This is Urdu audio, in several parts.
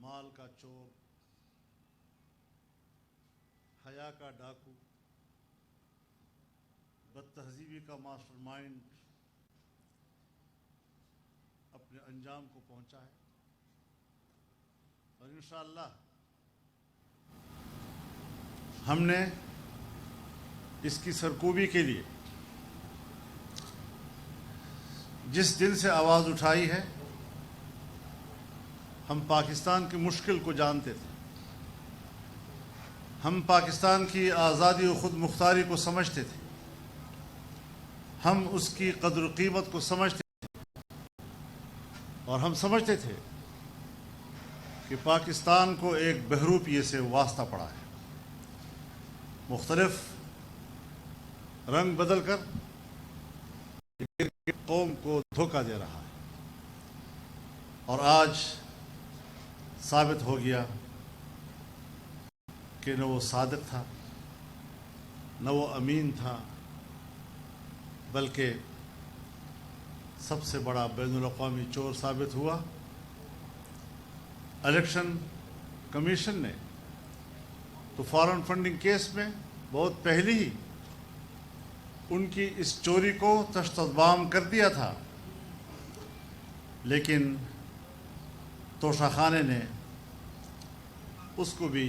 مال کا چور، حیا کا ڈاکو، بد تہذیبی کا ماسٹر مائنڈ اپنے انجام کو پہنچا ہے، اور انشاءاللہ ہم نے اس کی سرکوبی کے لیے جس دل سے آواز اٹھائی ہے، ہم پاکستان کی مشکل کو جانتے تھے، ہم پاکستان کی آزادی و خود مختاری کو سمجھتے تھے، ہم اس کی قدر و قیمت کو سمجھتے تھے، اور ہم سمجھتے تھے کہ پاکستان کو ایک بہروپیے سے واسطہ پڑا ہے، مختلف رنگ بدل کر قوم کو دھوکہ دے رہا ہے، اور آج ثابت ہو گیا کہ نہ وہ صادق تھا، نہ وہ امین تھا، بلکہ سب سے بڑا بین الاقوامی چور ثابت ہوا۔ الیکشن کمیشن نے تو فارن فنڈنگ کیس میں بہت پہلے ہی ان کی اس چوری کو تشت بام کر دیا تھا، لیکن توشہ خانے نے اس کو بھی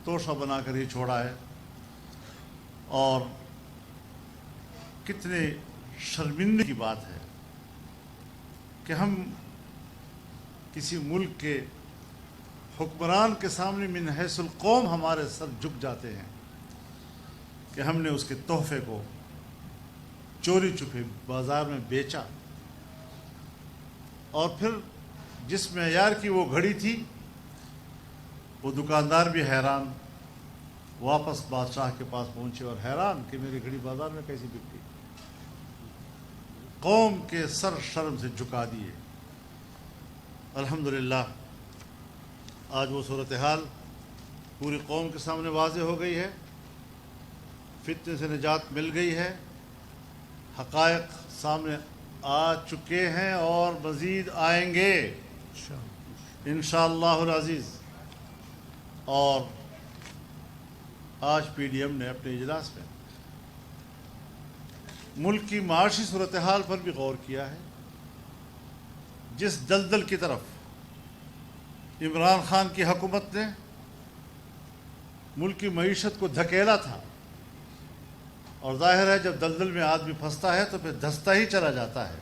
توشہ بنا کر ہی چھوڑا ہے، اور کتنے شرمندگی کی بات ہے کہ ہم کسی ملک کے حکمران کے سامنے من حیث القوم ہمارے سر جھک جاتے ہیں کہ ہم نے اس کے تحفے کو چوری چھپے بازار میں بیچا، اور پھر جس معیار کی وہ گھڑی تھی وہ دکاندار بھی حیران، واپس بادشاہ کے پاس پہنچے اور حیران کہ میری گھڑی بازار میں کیسی بکتی، قوم کے سر شرم سے جھکا دیے۔ الحمدللہ آج وہ صورتحال پوری قوم کے سامنے واضح ہو گئی ہے، فتنے سے نجات مل گئی ہے، حقائق سامنے آ چکے ہیں اور مزید آئیں گے انشاءاللہ العزیز۔ اور آج پی ڈی ایم نے اپنے اجلاس میں ملک کی معاشی صورتحال پر بھی غور کیا ہے۔ جس دلدل کی طرف عمران خان کی حکومت نے ملک کی معیشت کو دھکیلا تھا، اور ظاہر ہے جب دلدل میں آدمی پھنستا ہے تو پھر دھستا ہی چلا جاتا ہے۔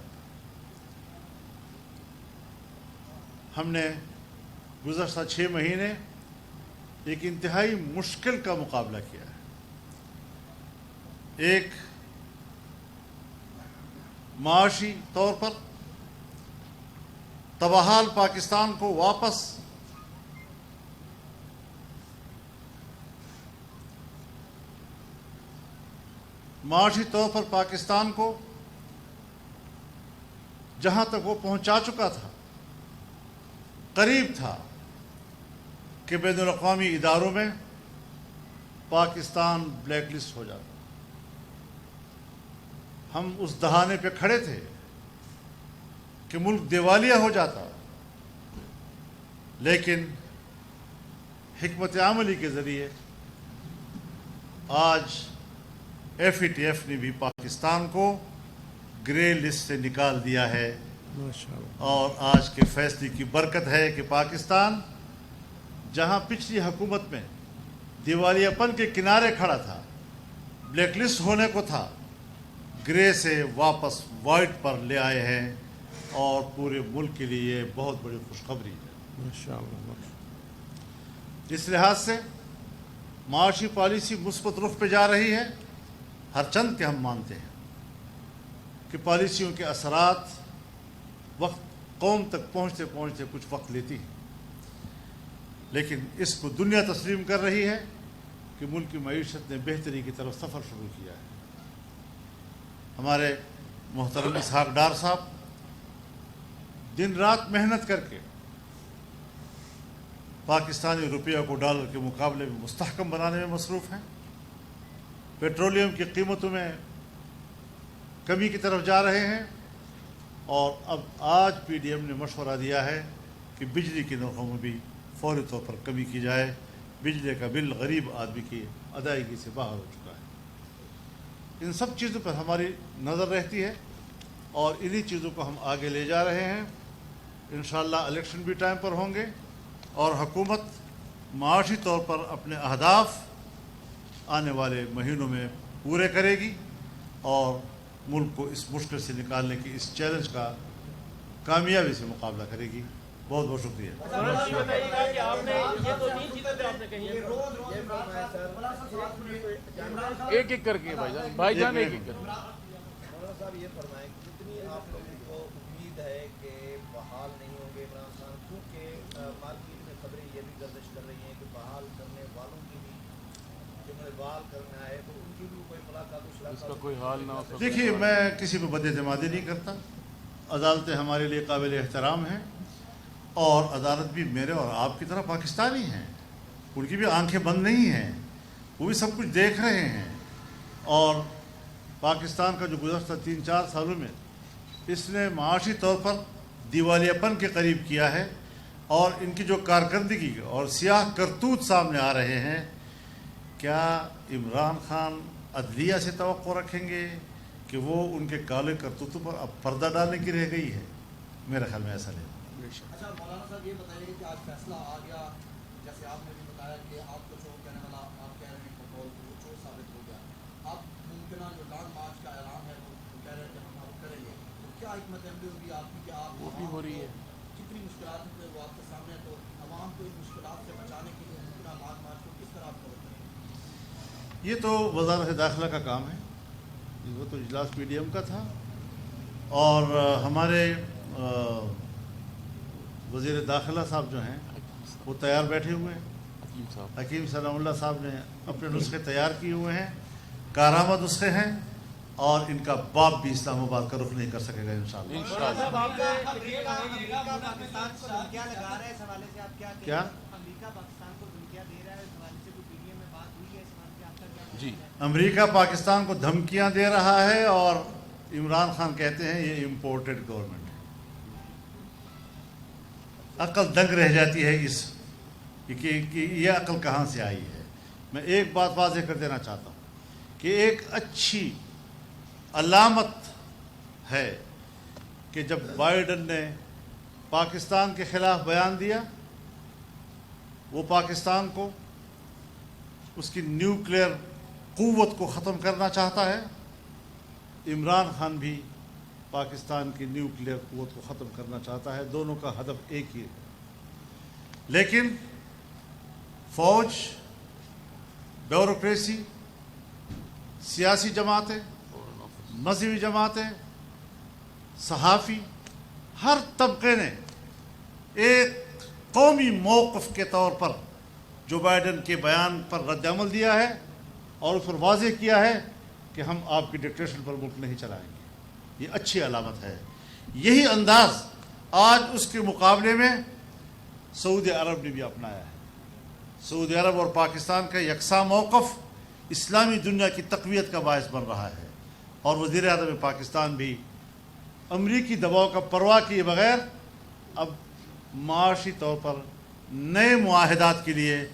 ہم نے گزشتہ 6 مہینے ایک انتہائی مشکل کا مقابلہ کیا ہے، ایک معاشی طور پر تباہال پاکستان کو واپس پاکستان کو جہاں تک وہ پہنچا چکا تھا، قریب تھا کہ بین الاقوامی اداروں میں پاکستان بلیک لسٹ ہو جاتا۔ ہم اس دہانے پہ کھڑے تھے کہ ملک دیوالیہ ہو جاتا، لیکن حکمت عملی کے ذریعے آج ایف ای ٹی ایف نے بھی پاکستان کو گرے لسٹ سے نکال دیا ہے، اور آج کے فیصلے کی برکت ہے کہ پاکستان جہاں پچھلی حکومت میں دیوالیہ پن کے کنارے کھڑا تھا، بلیک لسٹ ہونے کو تھا، گرے سے واپس وائٹ پر لے آئے ہیں، اور پورے ملک کے لیے یہ بہت بڑی خوشخبری ہے۔ اس لحاظ سے معاشی پالیسی مثبت رخ پہ جا رہی ہے، ہر چند کہ ہم مانتے ہیں کہ پالیسیوں کے اثرات وقت قوم تک پہنچتے پہنچتے کچھ وقت لیتی ہیں، لیکن اس کو دنیا تسلیم کر رہی ہے کہ ملک کی معیشت نے بہتری کی طرف سفر شروع کیا ہے۔ ہمارے محترم اسحاق ڈار صاحب دن رات محنت کر کے پاکستانی روپیہ کو ڈالر کے مقابلے میں مستحکم بنانے میں مصروف ہیں، پیٹرولیم کی قیمتوں میں کمی کی طرف جا رہے ہیں، اور اب آج پی ڈی ایم نے مشورہ دیا ہے کہ بجلی کے نرخوں میں بھی فوری طور پر کمی کی جائے. بجلی کا بل غریب آدمی کی ادائیگی سے باہر ہو چکا ہے. ان سب چیزوں پر ہماری نظر رہتی ہے اور انہی چیزوں کو ہم آگے لے جا رہے ہیں. انشاءاللہ الیکشن بھی ٹائم پر ہوں گے اور حکومت معاشی طور پر اپنے اہداف آنے والے مہینوں میں پورے کرے گی اور ملک کو اس مشکل سے نکالنے کی اس چیلنج کا کامیابی سے مقابلہ کرے گی. بہت بہت شکریہ. ایک ایک کر کے بھائی جان ایک ایک کر کے. مولانا صاحب یہ فرمائیں کتنی آپ لوگوں کو امید ہے کہ بحال نہیں ہوں گے عمران خان، کیونکہ مارکیٹ میں خبریں یہ بھی گردش کر رہی ہیں کہ بحال کرنے والوں کی بھی جو بحال کرنا ہے تو ان کی بھی کوئی ملاقات اس کا کوئی حال نہ ہو سکتا. دیکھیے میں کسی کو بد اعتمادی نہیں کرتا. عدالتیں ہمارے لیے قابل احترام ہیں اور عدالت بھی میرے اور آپ کی طرح پاکستانی ہیں. ان کی بھی آنکھیں بند نہیں ہیں، وہ بھی سب کچھ دیکھ رہے ہیں. اور پاکستان کا جو گزشتہ 3-4 سالوں میں اس نے معاشی طور پر دیوالیاپن کے قریب کیا ہے اور ان کی جو کارکردگی اور سیاہ کرتوت سامنے آ رہے ہیں، کیا عمران خان عدلیہ سے توقع رکھیں گے کہ وہ ان کے کالے کرتوتوں پر اب پردہ ڈالنے کی رہ گئی ہے؟ میرے خیال میں ایسا نہیں. اچھا مولانا صاحب یہ بتائیے کہ آج فیصلہ آ گیا، جیسے آپ نے بھی بتایا کہ آپ کو چور کہنے والا آپ کہہ رہے ہیں کہ وہ چور ثابت ہو گیا. اب ممکنہ جو لانگ مارچ کا اعلان ہے وہ کہہ رہے ہیں کہ ہم اب کریں گے، تو کیا حکمت عملی ہوگی آپ کی کہ آپ وہ بھی ہو رہی ہے. کتنی مشکلات وہ آپ کے سامنے ہیں، تو عوام کو ان مشکلات سے بچانے کے لیے ممکنہ لانگ مارچ کو کس طرح آپ کریں گے؟ یہ تو وزارت داخلہ کا کام ہے. وہ تو اجلاس پی ڈی ایم کا تھا اور ہمارے وزیر داخلہ صاحب جو ہیں وہ تیار بیٹھے ہوئے ہیں. حکیم سلام اللہ صاحب نے اپنے نسخے تیار کیے ہوئے ہیں، کارآمد نسخے ہیں اور ان کا باپ بھی اسلام آباد کا رخ نہیں کر سکے گا انشاءاللہ. کیا جی امریکہ پاکستان کو دھمکیاں دے رہا ہے اور عمران خان کہتے ہیں یہ امپورٹڈ گورنمنٹ ہے. عقل دنگ رہ جاتی ہے اس کہ یہ عقل کہاں سے آئی ہے. میں ایک بات واضح کر دینا چاہتا ہوں کہ ایک اچھی علامت ہے کہ جب بائیڈن نے پاکستان کے خلاف بیان دیا، وہ پاکستان کو اس کی نیوکلیئر قوت کو ختم کرنا چاہتا ہے. عمران خان بھی پاکستان کی نیوکلیئر قوت کو ختم کرنا چاہتا ہے. دونوں کا ہدف ایک ہی ہے. لیکن فوج، بیوروکریسی، سیاسی جماعتیں، مذہبی جماعتیں، صحافی، ہر طبقے نے ایک قومی موقف کے طور پر جو بائیڈن کے بیان پر رد عمل دیا ہے اور اس پر واضح کیا ہے کہ ہم آپ کی ڈکٹیشن پر ملک نہیں چلائیں گے. یہ اچھی علامت ہے. یہی انداز آج اس کے مقابلے میں سعودی عرب نے بھی اپنایا ہے. سعودی عرب اور پاکستان کا یکساں موقف اسلامی دنیا کی تقویت کا باعث بن رہا ہے اور وزیر اعظم پاکستان بھی امریکی دباؤ کا پرواہ کیے بغیر اب معاشی طور پر نئے معاہدات کے لیے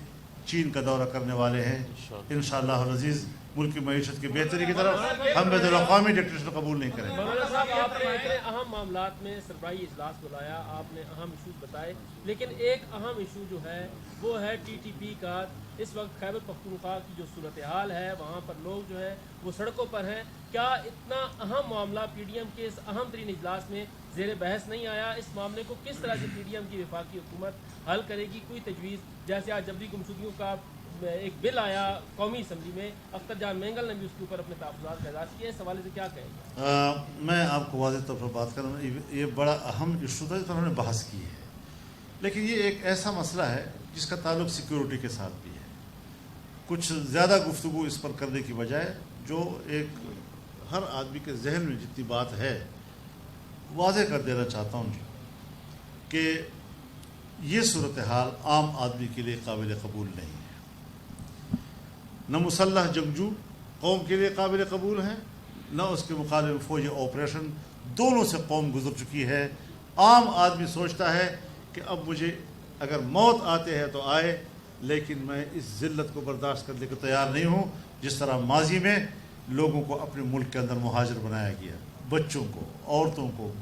چین کا دورہ کرنے والے ہیں. انشاءاللہ العزیز ملک کی معیشت کی بہتری کی طرف ہم بین الاقوامی ڈکٹیشن قبول نہیں کریں گے. مولانا صاحب آپ نے اتنے اہم معاملات میں سربراہی اجلاس بلایا، آپ نے اہم ایشوز بتائے، لیکن ایک اہم ایشو جو ہے وہ ہے ٹی ٹی پی کا. اس وقت خیبر پختونخوا کی جو صورتحال ہے وہاں پر لوگ جو ہے وہ سڑکوں پر ہیں. کیا اتنا اہم معاملہ پی ڈی ایم کے اس اہم ترین اجلاس میں زیر بحث نہیں آیا؟ اس معاملے کو کس طرح سے پی ڈی ایم کی وفاقی حکومت حل کرے گی؟ کوئی تجویز، جیسے آج جبری گمشدگیوں کا ایک بل آیا قومی اسمبلی میں، اختر جان مینگل نے بھی اس کے اوپر اپنے تحفظات کا اعزاز کیا، اس حوالے سے کیا کہیں گے؟ میں آپ کو واضح طور پر بات کروں، یہ بڑا اہم ایشو تھا جس پر ہم نے بحث کی ہے، لیکن یہ ایک ایسا مسئلہ ہے جس کا تعلق سیکیورٹی کے ساتھ بھی ہے. کچھ زیادہ گفتگو اس پر کرنے کی بجائے جو ایک ہر آدمی کے ذہن میں جتنی بات ہے واضح کر دینا چاہتا ہوں کہ یہ صورتحال عام آدمی کے لیے قابل قبول نہیں ہے. نہ مسلح جنگجو قوم کے لیے قابل قبول ہیں، نہ اس کے مقابلے میں فوجی آپریشن. دونوں سے قوم گزر چکی ہے. عام آدمی سوچتا ہے کہ اب مجھے اگر موت آتے ہے تو آئے، لیکن میں اس ذلت کو برداشت کرنے کو تیار نہیں ہوں جس طرح ماضی میں لوگوں کو اپنے ملک کے اندر مہاجر بنایا گیا، بچوں کو، عورتوں کو،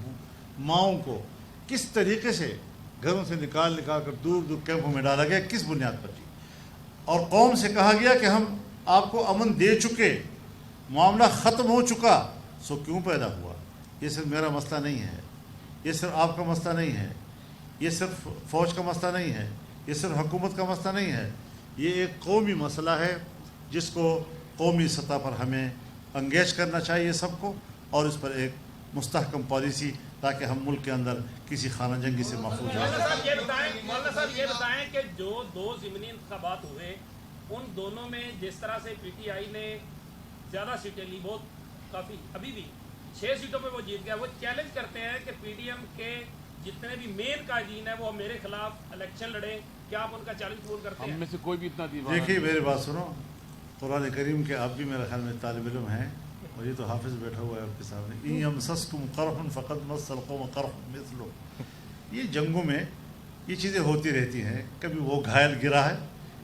ماؤں کو کس طریقے سے گھروں سے نکال کر دور دور کیمپوں میں ڈالا گیا، کس بنیاد پر جی؟ اور قوم سے کہا گیا کہ ہم آپ کو امن دے چکے، معاملہ ختم ہو چکا، سو کیوں پیدا ہوا؟ یہ صرف میرا مسئلہ نہیں ہے، یہ صرف آپ کا مسئلہ نہیں ہے، یہ صرف فوج کا مسئلہ نہیں ہے، یہ صرف حکومت کا مسئلہ نہیں ہے، یہ ایک قومی مسئلہ ہے جس کو قومی سطح پر ہمیں انگیج کرنا چاہیے سب کو، اور اس پر ایک مستحکم پالیسی، تاکہ ہم ملک کے اندر کسی خانہ جنگی سے محفوظ رہیں۔ مولانا صاحب یہ بتائیں کہ جو دو ضمنی انتخابات ہوئے ان دونوں میں جس طرح سے پی ٹی آئی نے زیادہ سیٹیں لی، بہت کافی، ابھی بھی 6 سیٹوں پہ وہ جیت گیا، وہ چیلنج کرتے ہیں کہ پی ڈی ایم کے جتنے بھی مین قائدین ہیں وہ میرے خلاف الیکشن لڑیں، کیا آپ ان کا چیلنج قبول کرتے ہم ہیں؟ میں سے کوئی بھی اتنا دیوانہ دیکھیے میری بات سنو، قرآن کریم کے آپ بھی میرے خیال میں طالب علم ہیں، اور یہ تو حافظ بیٹھا ہوا ہے آپ کے سامنے، اِن یمسسکم قرح فقد مس القوم قرح مثلہ، یہ جنگوں میں یہ چیزیں ہوتی رہتی ہیں، کبھی وہ گھائل گرا ہے،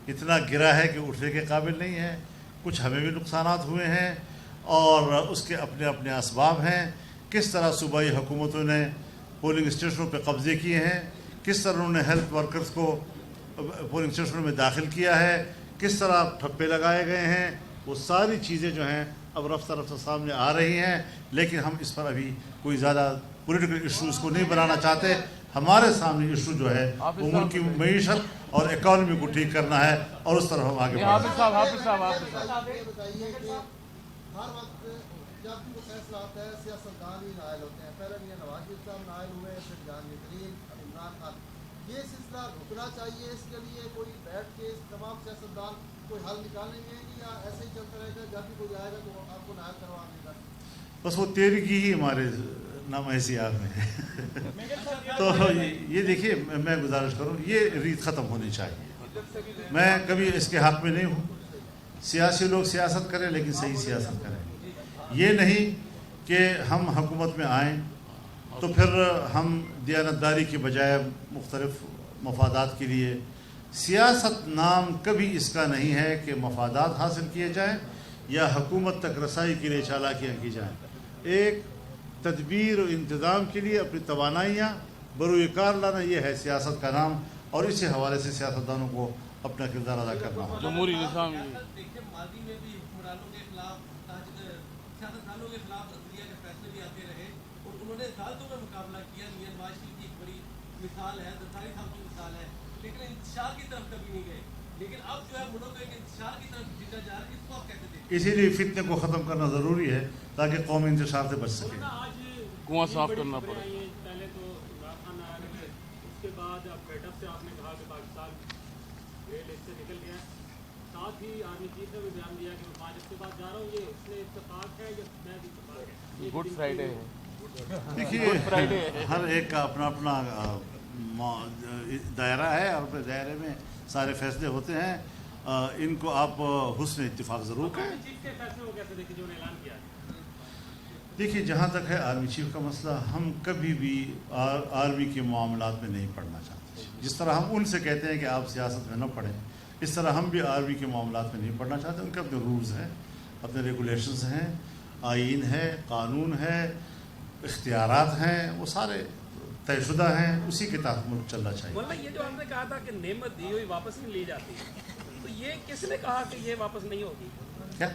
اتنا گرا ہے کہ اٹھنے کے قابل نہیں ہے، کچھ ہمیں بھی نقصانات ہوئے ہیں، اور اس کے اپنے اپنے اسباب ہیں، کس طرح صوبائی حکومتوں نے پولنگ اسٹیشنوں پہ قبضے کیے ہیں، کس طرح انہوں نے ہیلتھ ورکرز کو پولنگ اسٹیشنوں میں داخل کیا ہے، کس طرح ٹھپے لگائے گئے ہیں، وہ ساری چیزیں جو ہیں اب رفتہ رفتہ سامنے آ رہی ہیں، لیکن ہم اس پر ابھی کوئی زیادہ پولیٹیکل ایشوز کو نہیں بنانا چاہتے۔ ہمارے سامنے ایشو جو ہے وہ ملک کی معیشت اور اکانومی کو ٹھیک کرنا ہے، اور اس طرف ہم آگے بڑھیں۔ حافظ صاحب یہ بتائیے کہ ہر وقت جب بھی وہ فیصلہ آتا ہے سیاستدان ہی نائل ہوتے ہیں، پہلے یہ نواز شریف صاحب نائل ہوئے، پھر جہانگیر ترین، اب عمران خان، یہ سلسلہ رکنا چاہیے، اس کے لیے کوئی بیٹھ کے تمام سیاستدان کوئی حل نکالیں گے یا ایسے ہی چلتا رہے گا، جب بھی کوئی آئے گا تو آپ کو نائل کروا دے گا؟ بس وہ تیرگی ہی ہمارے نام حیثیات میں ہے۔ تو یہ دیکھیے، میں گزارش کروں، یہ ریت ختم ہونی چاہیے۔ میں کبھی اس کے حق میں نہیں ہوں، سیاسی لوگ سیاست کریں لیکن صحیح سیاست کریں، یہ نہیں کہ ہم حکومت میں آئیں تو پھر ہم دیانتداری کی بجائے مختلف مفادات کے لیے، سیاست نام کبھی اس کا نہیں ہے کہ مفادات حاصل کیے جائیں یا حکومت تک رسائی کے لیے چالاکیاں کی جائیں۔ ایک تدبیر و انتظام کے لیے اپنی توانائیاں بروئے کار لانا، یہ ہے سیاست کا نام، اور اسی حوالے سے سیاستدانوں کو اپنا کردار ادا کرنا ہوگا۔ جمہوری نظام دیکھیں ماضی میں بھی حکمرانوں کے خلاف سیاستدانوں کے خلاف عدلیہ کے فیصلے بھی آتے رہے، اور انہوں نے عدالتوں میں مقابلہ کیا۔ میاں نواز شریف کی ایک بڑی مثال ہے، زرداری صاحب کی مثال ہے، لیکن انتشار کی طرف کبھی نہیں گئے۔ لیکن اب جو ہے ملک ایک انتشار کی طرف جیتا جا رہا ہے، اس کو آپ کیسے دیکھتے ہیں؟ اسی لیے فتنے کو ختم کرنا ضروری ہے تاکہ قوم انتشار سے بچ سکے۔ کنواں صاف کرنا پڑے۔ پہلے تو عمران خان آیا ہے، اس کے بعد اب بیٹف سے آپ نے کہا کہ پاکستان گرے لسٹ سے نکل گیا ہے، ساتھ ہی آرمی چیف نے بھی بیان دیا کہ میں 5 ہفتے بعد جا رہا ہوں، یہ اس میں اتفاق ہے یا میں بھی اتفاق ہے؟ گڈ فرائیڈے ہے۔ دیکھیے، ہر ایک کا اپنا اپنا دائرہ ہے، اور اپنے دائرے میں سارے فیصلے ہوتے ہیں، ان کو آپ حسن اتفاق ضرور کہیں۔ آرمی چیف کے فیصلے کو کیسے دیکھیں جو انہوں نے اعلان کیا ہے؟ دیکھیے، جہاں تک ہے آرمی چیف کا مسئلہ، ہم کبھی بھی آرمی کے معاملات میں نہیں پڑھنا چاہتے۔ جس طرح ہم ان سے کہتے ہیں کہ آپ سیاست میں نہ پڑھیں، اس طرح ہم بھی آرمی کے معاملات میں نہیں پڑھنا چاہتے۔ ان کے اپنے رولز ہیں، اپنے ریگولیشنز ہیں، آئین ہے، قانون ہے، اختیارات ہیں، وہ سارے طے شدہ ہیں، اسی کے تحت ملک چلنا چاہیے۔ مولانا یہ جو آپ نے کہا تھا کہ نعمت دی ہوئی واپس نہیں لی جاتی، تو یہ کس نے کہا کہ یہ واپس نہیں ہوگی؟ کیا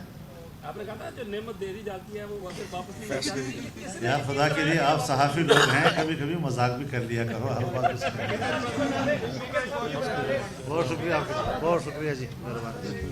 آپ نے کہا تھا جو نعمت دے دی جاتی ہے وہ واپس نہیں لی جاتی۔ یار خدا کے لیے، آپ صحافی لوگ ہیں، کبھی کبھی مذاق بھی کر لیا کرو، ہر بات کو سمجھ۔ بہت شکریہ آپ کا، بہت شکریہ جی، مہربانی۔